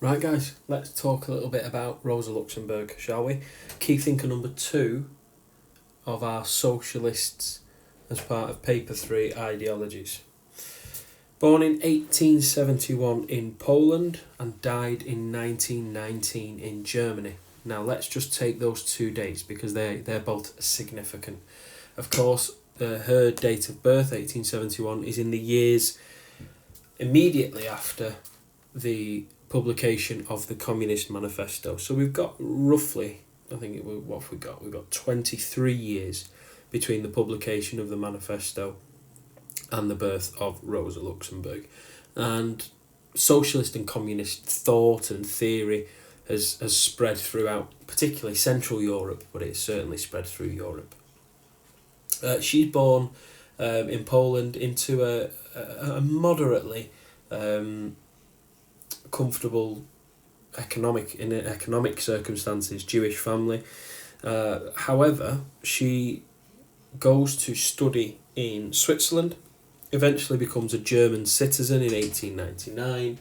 Right, guys, let's talk a little bit about Rosa Luxemburg, shall we? Key thinker number 2 of our socialists as part of paper 3 ideologies. Born in 1871 in Poland and died in 1919 in Germany. Now, let's just take those 2 dates because they're both significant. Of course, her date of birth, 1871, is in the years immediately after the publication of the Communist Manifesto. So we've got roughly, what have we got? We've got 23 years between the publication of the manifesto and the birth of Rosa Luxemburg. And socialist and communist thought and theory has spread throughout, particularly Central Europe, but it's certainly spread through Europe. She's born in Poland into a moderately comfortable economic circumstances Jewish family. However, she goes to study in Switzerland, eventually becomes a German citizen in 1899,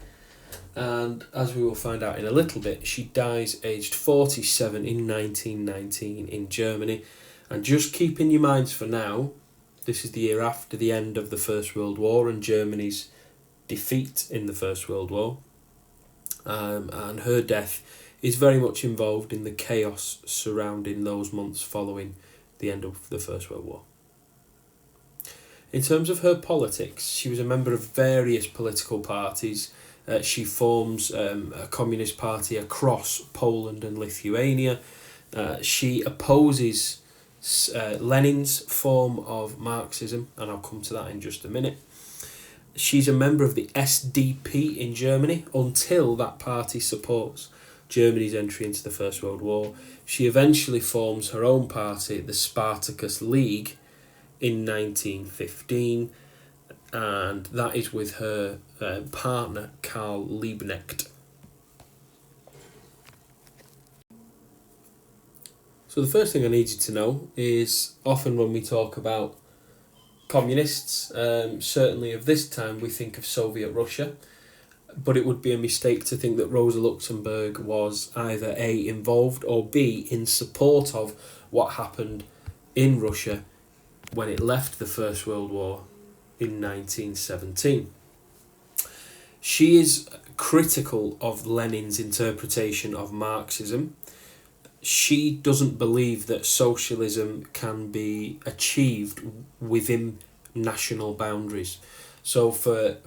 and as we will find out in a little bit, she dies aged 47 in 1919 in Germany. And just keep in your minds for now, this is the year after the end of the First World War and Germany's defeat in the First World War. And her death is very much involved in the chaos surrounding those months following the end of the First World War. In terms of her politics, she was a member of various political parties. She forms a communist party across Poland and Lithuania. She opposes Lenin's form of Marxism, and I'll come to that in just a minute. She's a member of the SDP in Germany until that party supports Germany's entry into the First World War. She eventually forms her own party, the Spartacus League, in 1915, and that is with her partner, Karl Liebknecht. So the first thing I need you to know is often when we talk about communists, certainly of this time, we think of Soviet Russia, but it would be a mistake to think that Rosa Luxemburg was either A, involved, or B, in support of what happened in Russia when it left the First World War in 1917. She is critical of Lenin's interpretation of Marxism. She doesn't believe that socialism can be achieved within national boundaries. So for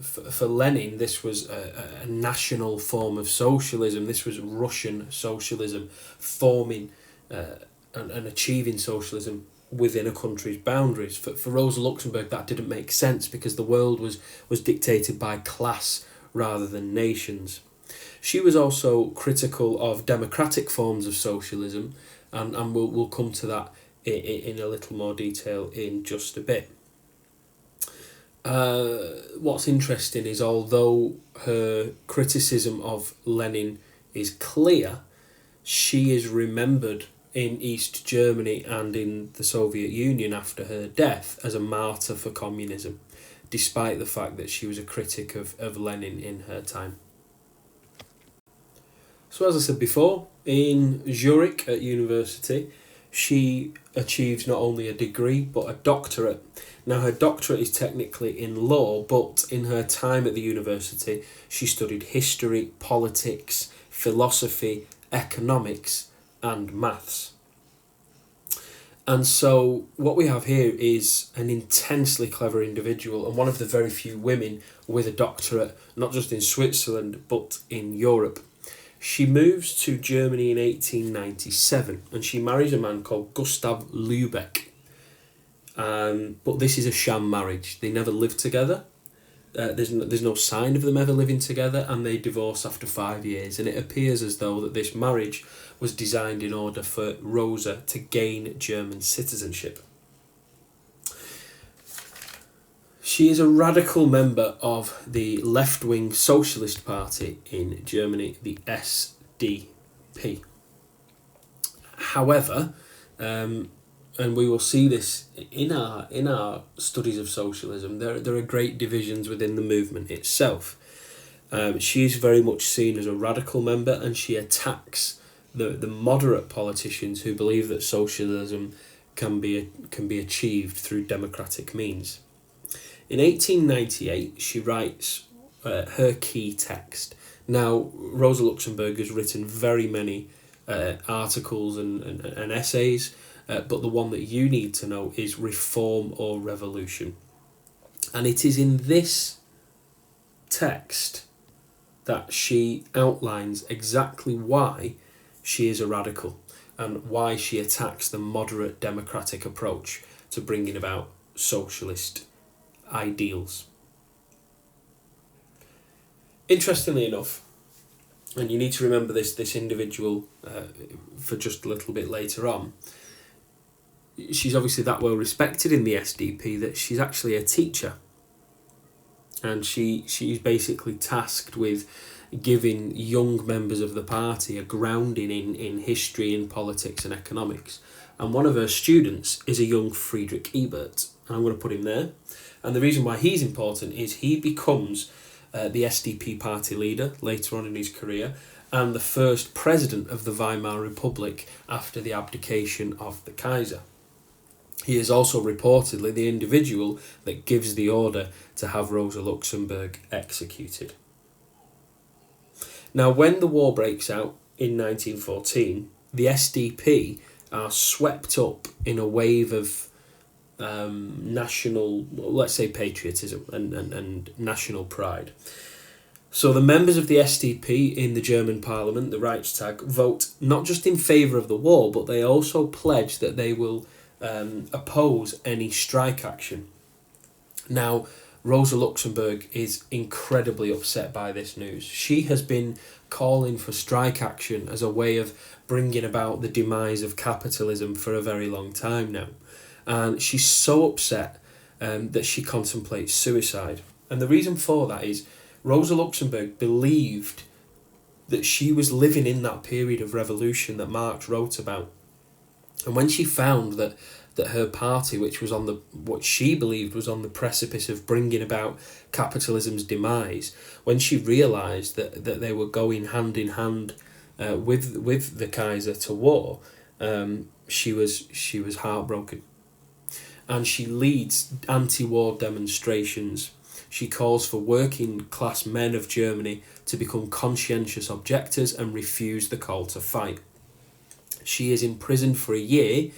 Lenin, this was a national form of socialism. This was Russian socialism, forming and achieving socialism within a country's boundaries. For Rosa Luxemburg, that didn't make sense because the world was dictated by class rather than nations. She was also critical of democratic forms of socialism, and we'll come to that in a little more detail in just a bit. What's interesting is although her criticism of Lenin is clear, she is remembered in East Germany and in the Soviet Union after her death as a martyr for communism, despite the fact that she was a critic of Lenin in her time. So as I said before, in Zurich at university, she achieves not only a degree but a doctorate. Now her doctorate is technically in law, but in her time at the university, she studied history, politics, philosophy, economics, and maths. And so what we have here is an intensely clever individual and one of the very few women with a doctorate, not just in Switzerland, but in Europe. She moves to Germany in 1897 and she marries a man called Gustav Lübeck. But this is a sham marriage. They never lived together. There's no sign of them ever living together, and they divorce after 5 years. And it appears as though that this marriage was designed in order for Rosa to gain German citizenship. She is a radical member of the left-wing Socialist Party in Germany, the SDP. However, and we will see this in our studies of socialism, there are great divisions within the movement itself. She is very much seen as a radical member, and she attacks the moderate politicians who believe that socialism can be achieved through democratic means. In 1898, she writes her key text. Now, Rosa Luxemburg has written very many articles and essays, but the one that you need to know is Reform or Revolution. And it is in this text that she outlines exactly why she is a radical and why she attacks the moderate democratic approach to bringing about socialist ideals. Interestingly enough, and you need to remember this individual for just a little bit later on, she's obviously that well respected in the SDP that she's actually a teacher. And she's basically tasked with giving young members of the party a grounding in history and politics and economics. And one of her students is a young Friedrich Ebert. And I'm going to put him there. And the reason why he's important is he becomes the SDP party leader later on in his career and the first president of the Weimar Republic after the abdication of the Kaiser. He is also reportedly the individual that gives the order to have Rosa Luxemburg executed. Now, when the war breaks out in 1914, the SDP are swept up in a wave of national, let's say, patriotism and national pride. So the members of the SDP in the German parliament, the Reichstag, vote not just in favour of the war, but they also pledge that they will oppose any strike action. Now, Rosa Luxemburg is incredibly upset by this news. She has been calling for strike action as a way of bringing about the demise of capitalism for a very long time now. And she's so upset that she contemplates suicide. And the reason for that is Rosa Luxemburg believed that she was living in that period of revolution that Marx wrote about. And when she found that her party, which was on what she believed was on the precipice of bringing about capitalism's demise, when she realised that they were going hand in hand with the Kaiser to war, she was heartbroken. And she leads anti-war demonstrations. She calls for working class men of Germany to become conscientious objectors and refuse the call to fight. She is imprisoned for a year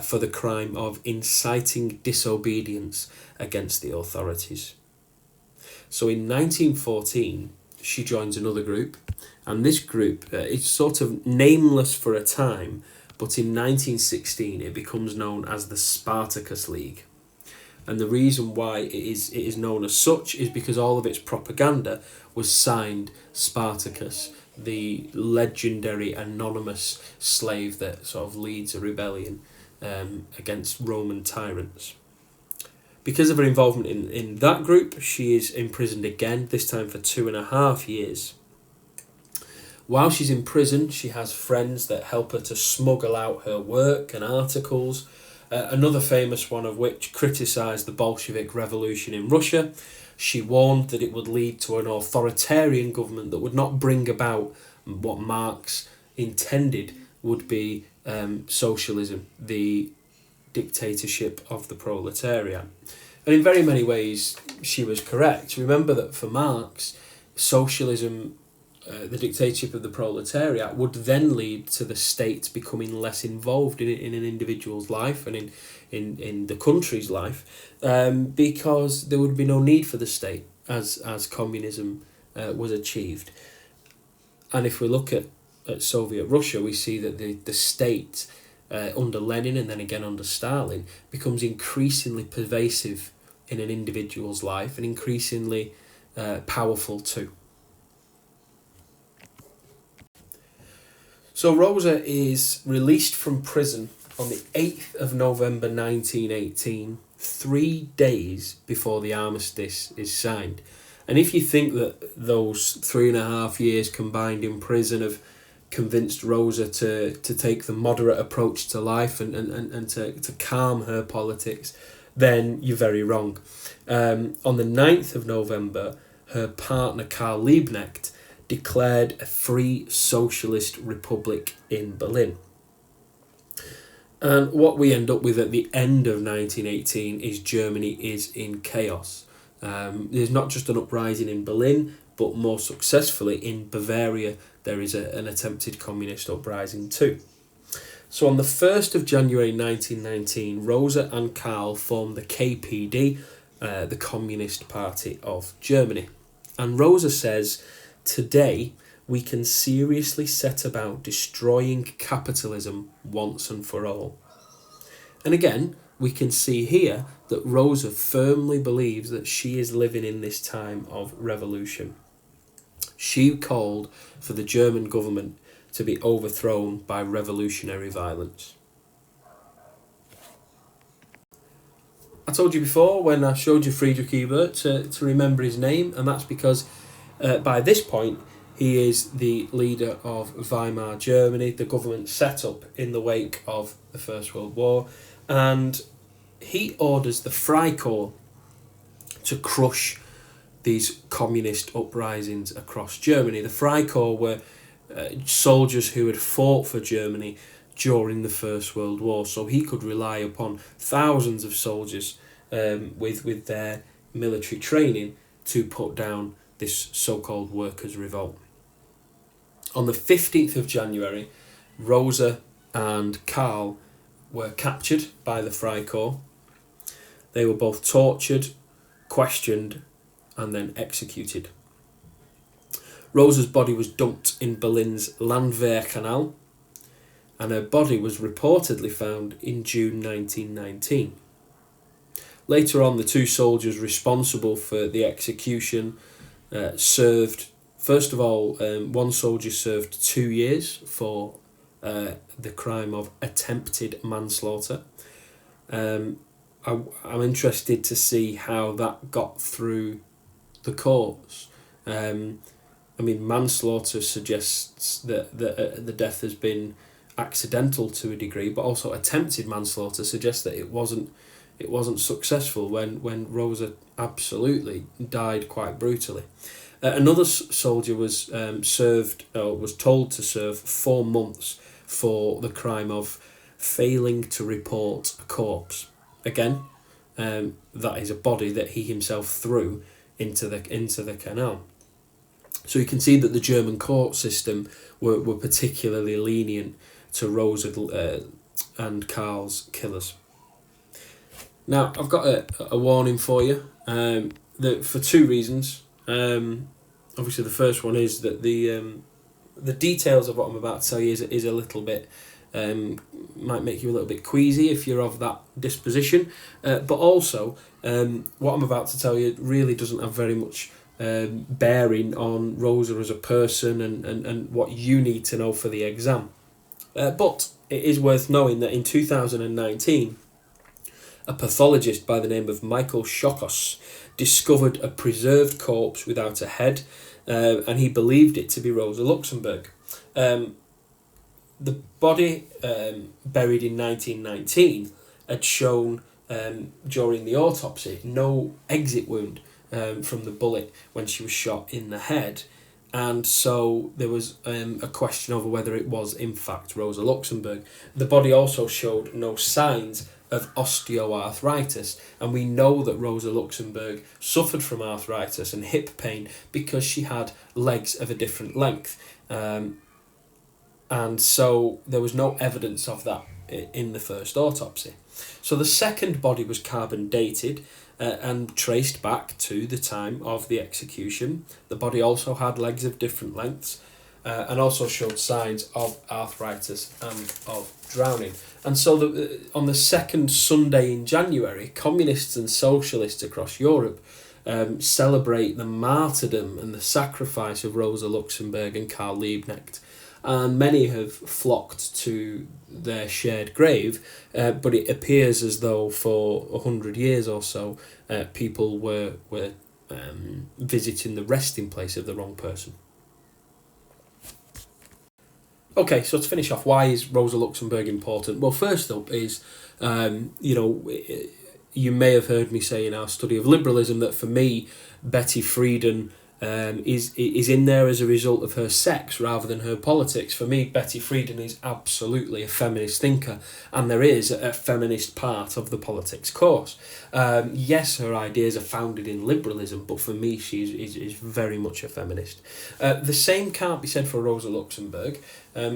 for the crime of inciting disobedience against the authorities. So in 1914, she joins another group, and this group is sort of nameless for a time, but in 1916 it becomes known as the Spartacus League. And the reason why it is known as such is because all of its propaganda was signed Spartacus, the legendary anonymous slave that sort of leads a rebellion against Roman tyrants. Because of her involvement in that group, she is imprisoned again, this time for 2.5 years. While she's in prison, she has friends that help her to smuggle out her work and articles, another famous one of which criticised the Bolshevik Revolution in Russia. She warned that it would lead to an authoritarian government that would not bring about what Marx intended would be socialism, the dictatorship of the proletariat. And in very many ways, she was correct. Remember that for Marx, socialism, the dictatorship of the proletariat, would then lead to the state becoming less involved in an individual's life and in the country's life, because there would be no need for the state as communism was achieved. And if we look at Soviet Russia, we see that the state under Lenin and then again under Stalin becomes increasingly pervasive in an individual's life and increasingly powerful too. So Rosa is released from prison on the 8th of November 1918, 3 days before the armistice is signed. And if you think that those 3.5 years combined in prison have convinced Rosa to take the moderate approach to life and to calm her politics, then you're very wrong. On the 9th of November, her partner Karl Liebknecht declared a free socialist republic in Berlin. And what we end up with at the end of 1918 is Germany is in chaos. There's not just an uprising in Berlin, but more successfully in Bavaria, there is an attempted communist uprising too. So on the 1st of January 1919, Rosa and Karl formed the KPD, the Communist Party of Germany. And Rosa says, "Today we can seriously set about destroying capitalism once and for all." And again, we can see here that Rosa firmly believes that she is living in this time of revolution. She called for the German government to be overthrown by revolutionary violence. I told you before when I showed you Friedrich Ebert to remember his name, and that's because by this point he is the leader of Weimar Germany, the government set up in the wake of the First World War, and he orders the Freikorps to crush these communist uprisings across Germany. The Freikorps were soldiers who had fought for Germany during the First World War, so he could rely upon thousands of soldiers with their military training to put down this so-called workers' revolt. On the 15th of January, Rosa and Karl were captured by the Freikorps. They were both tortured, questioned, and then executed. Rosa's body was dumped in Berlin's Landwehrkanal, and her body was reportedly found in June 1919. Later on, the two soldiers responsible for the execution served, first of all, one soldier served 2 years for the crime of attempted manslaughter. I'm interested to see how that got through the courts. Manslaughter suggests that the death has been accidental to a degree, but also attempted manslaughter suggests that it wasn't successful when Rosa absolutely died quite brutally. Another soldier was told to serve 4 months for the crime of failing to report a corpse. Again, that is a body that he himself threw into the canal. So you can see that the German court system were particularly lenient to Rosa and Karl's killers. Now, I've got a warning for you, for 2 reasons. Obviously, the first one is that the details of what I'm about to tell you is a little bit, might make you a little bit queasy if you're of that disposition, but also what I'm about to tell you really doesn't have very much bearing on Rosa as a person and what you need to know for the exam. But it is worth knowing that in 2019, a pathologist by the name of Michael Schokos discovered a preserved corpse without a head, and he believed it to be Rosa Luxemburg. The body, buried in 1919, had shown during the autopsy no exit wound from the bullet when she was shot in the head, and so there was a question over whether it was in fact Rosa Luxemburg. The body also showed no signs of osteoarthritis, and we know that Rosa Luxemburg suffered from arthritis and hip pain because she had legs of a different length, and so there was no evidence of that in the first autopsy. So the second body was carbon dated and traced back to the time of the execution. The body also had legs of different lengths and also showed signs of arthritis and of drowning. And so on the second Sunday in January, communists and socialists across Europe celebrate the martyrdom and the sacrifice of Rosa Luxemburg and Karl Liebknecht. And many have flocked to their shared grave, but it appears as though for 100 years or so, people were visiting the resting place of the wrong person. Okay, so to finish off, why is Rosa Luxemburg important? Well, first up is, you may have heard me say in our study of liberalism that for me, Betty Friedan is in there as a result of her sex rather than her politics. For me, Betty Friedan is absolutely a feminist thinker, and there is a feminist part of the politics course. Yes, her ideas are founded in liberalism, but for me, she is very much a feminist. The same can't be said for Rosa Luxemburg.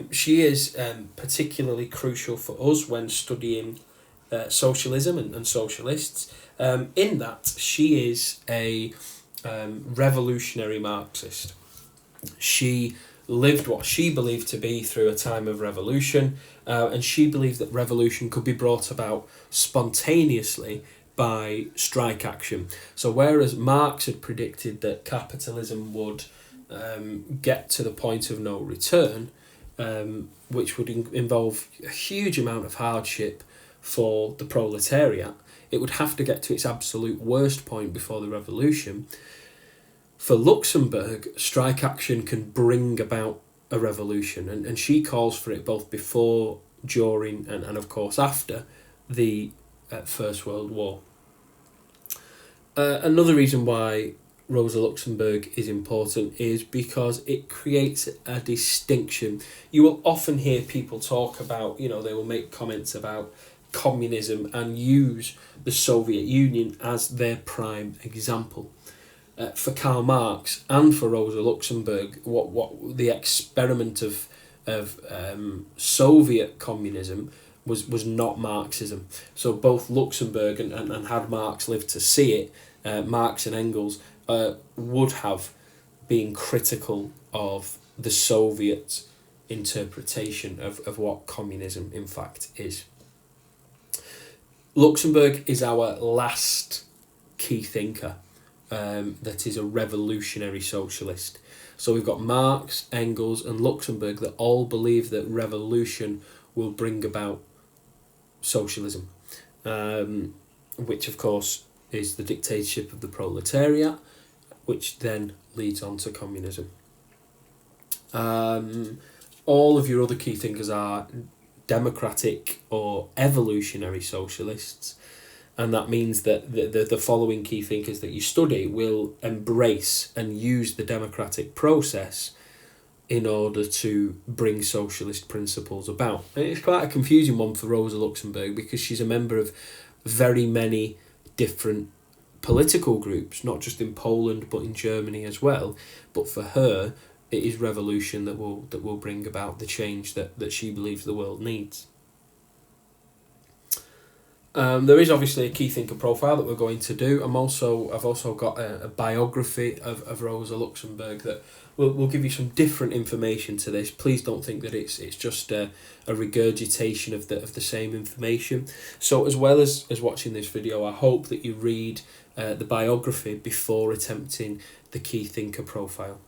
She is particularly crucial for us when studying socialism and socialists, in that she is a revolutionary Marxist. She lived what she believed to be through a time of revolution, and she believed that revolution could be brought about spontaneously by strike action. So whereas Marx had predicted that capitalism would get to the point of no return, which would involve a huge amount of hardship for the proletariat, it would have to get to its absolute worst point before the revolution. For Luxemburg, strike action can bring about a revolution, and she calls for it both before, during, and of course after the First World War. Another reason why Rosa Luxemburg is important is because it creates a distinction. You will often hear people talk about, they will make comments about communism and use the Soviet Union as their prime example. For Karl Marx and for Rosa Luxemburg, what the experiment of Soviet communism was not Marxism. So both Luxemburg and had Marx lived to see it, Marx and Engels would have been critical of the Soviet interpretation of what communism in fact is. Luxemburg is our last key thinker that is a revolutionary socialist. So we've got Marx, Engels and Luxemburg that all believe that revolution will bring about socialism, which of course is the dictatorship of the proletariat, which then leads on to communism. All of your other key thinkers are democratic or evolutionary socialists, and that means that the following key thinkers that you study will embrace and use the democratic process in order to bring socialist principles about. And it's quite a confusing one for Rosa Luxemburg because she's a member of very many different political groups, not just in Poland but in Germany as well. But for her, it is revolution that will bring about the change that she believes the world needs. There is obviously a key thinker profile that we're going to do. I've also got a biography of Rosa Luxemburg that will give you some different information to this. Please don't think that it's just a regurgitation of the same information. So as well as watching this video, I hope that you read the biography before attempting the key thinker profile.